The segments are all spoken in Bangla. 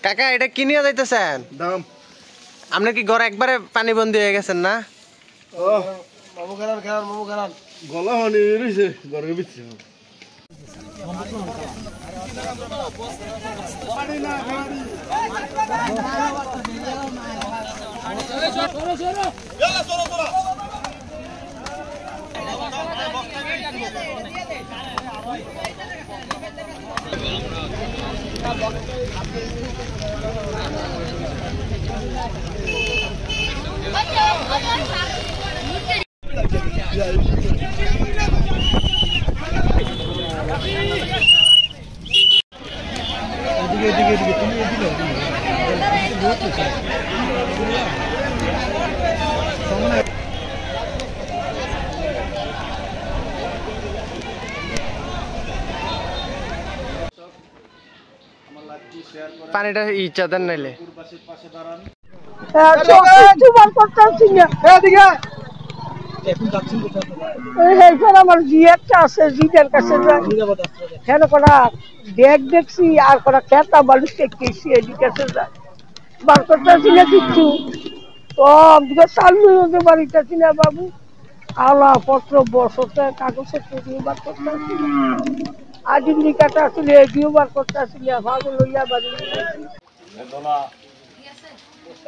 কাকা এটা কি নিয়ে যাইতেছেন? দাম আপনি কি ঘরে একবারে পানি বন্দি হয়ে গেছেন না? ও বাবু কারান গলা হনি রইছে ঘরের ভিতরে পানি না গাড়ি চলো পানিটা ইচ্ছা দেন নাইলে আমার জি একটা আছে জিদের কাছে ব্যাগ দেখছি আর কটা খেতা বালু দেখতেছি এদিকে বার করতেছি না কিচ্ছু সব দিকে চালু হতে পারিতেছি না বাবু আলা পত্র বসতে কাগজের তৈরি বার করতেছি আজীবিকাটা আসলে এগিয়ে বার করতেছি না ভালো লইয়া বাড়ি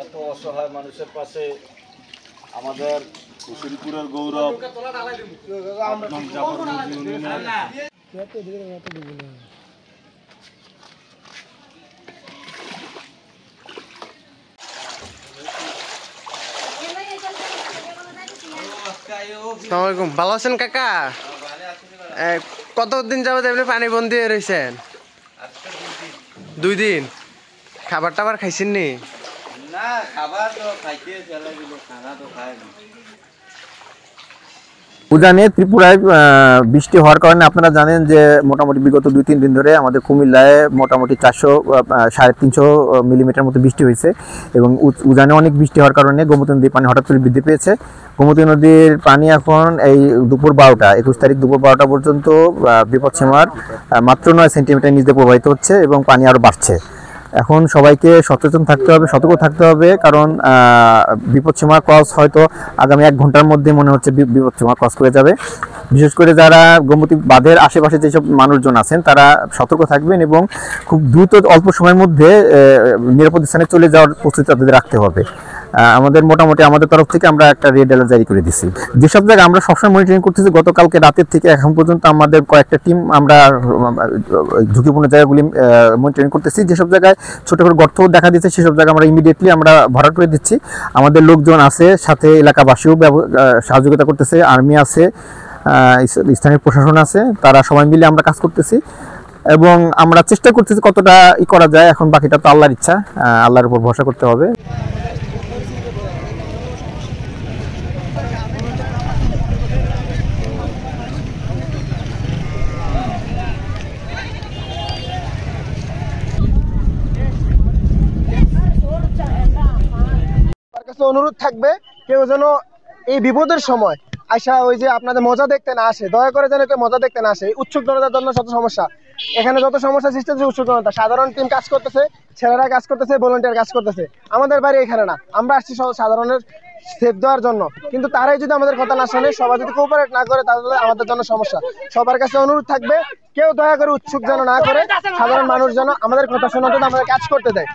এত অসহায় মানুষের পাশে আমাদের কুশলপুরের গৌরব আসসালামাইকুম। ভালো আছেন কাকা? কতদিন যাবত আপনি পানি বন্দি হয়ে রয়েছেন? 2 দিন। খাবার টাবার খাইছেন নি? না খাবার তো খাইতে চলে গেল, খানা তো খায়নি। উজানে ত্রিপুরায় বৃষ্টি হওয়ার কারণে আপনারা জানেন যে মোটামুটি বিগত 2-3 দিন ধরে আমাদের কুমিল্লায় মোটামুটি 400-350 মিলিমিটার মতো বৃষ্টি হয়েছে এবং উজানে অনেক বৃষ্টি হওয়ার কারণে গোমতী নদীর পানি হঠাৎ করে বৃদ্ধি পেয়েছে। গোমতী নদীর পানি এখন এই দুপুর 12টা 21 তারিখ দুপুর 12টা পর্যন্ত বিপদসীমার মাত্র 9 সেন্টিমিটার নিচে প্রবাহিত হচ্ছে এবং পানি আরও বাড়ছে। এখন সবাইকে সচেতন থাকতে হবে, সতর্ক থাকতে হবে, কারণ বিপদসীমা ক্রস হয়তো আগামী 1 ঘন্টার মধ্যে মনে হচ্ছে বিপদসীমা ক্রস করে যাবে। বিশেষ করে যারা গোমতী বাঁধের আশেপাশে যেসব মানুষজন আছেন তারা সতর্ক থাকবেন এবং খুব দ্রুত অল্প সময়ের মধ্যে নিরাপদ স্থানে চলে যাওয়ার প্রস্তুতি তাদের রাখতে হবে। আমাদের মোটামুটি আমাদের তরফ থেকে আমরা একটা রেড অ্যালার্ট জারি করে দিচ্ছি। যেসব জায়গায় আমরা সবসময় মনিটরিং করতেছি, গতকালকে রাতের থেকে এখন পর্যন্ত আমাদের কয়েকটা টিম আমরা ঝুঁকিপূর্ণ জায়গাগুলি মনিটরিং করতেছি। যেসব জায়গায় ছোট করে গর্ত দেখা দিচ্ছে সেসব জায়গায় আমরা ইমিডিয়েটলি আমরা ভরাট করে দিচ্ছি। আমাদের লোকজন আছে, সাথে এলাকাবাসীও সহযোগিতা করতেছে, আর্মি আছে, স্থানীয় প্রশাসন আছে, তারা সবাই মিলে আমরা কাজ করতেছি এবং আমরা চেষ্টা করতেছি কতটা করা যায়। এখন বাকিটা তো আল্লাহর ইচ্ছা, আল্লাহর উপর ভরসা করতে হবে। অনুরোধ থাকবে কেউ যেন এই বিপদের সময় আইসা ওই যে আপনাদের মজা দেখতে না আসে, দয়া করে যেন কেউ মজা দেখতে না আসে। উৎসুক জনতার জন্য যত সমস্যা, এখানে যত সমস্যা সৃষ্টি হচ্ছে উৎসুক জনতা, সাধারণ টিম কাজ করতেছে, ছেলেরা কাজ করতেছে, ভলান্টিয়ার কাজ করতেছে। আমাদের বাড়ি এখানে না, আমরা আসছি সাধারণের সেফ দেওয়ার জন্য, কিন্তু তারাই যদি আমাদের কথা না শোনে, সবাই যদি কোঅপারেট না করে, তাহলে আমাদের জন্য সমস্যা। সবার কাছে অনুরোধ থাকবে কেউ দয়া করে উৎসুক যেন না করে, সাধারণ মানুষ যেন আমাদের কথা শোনাতে আমাদের কাজ করতে দেয়।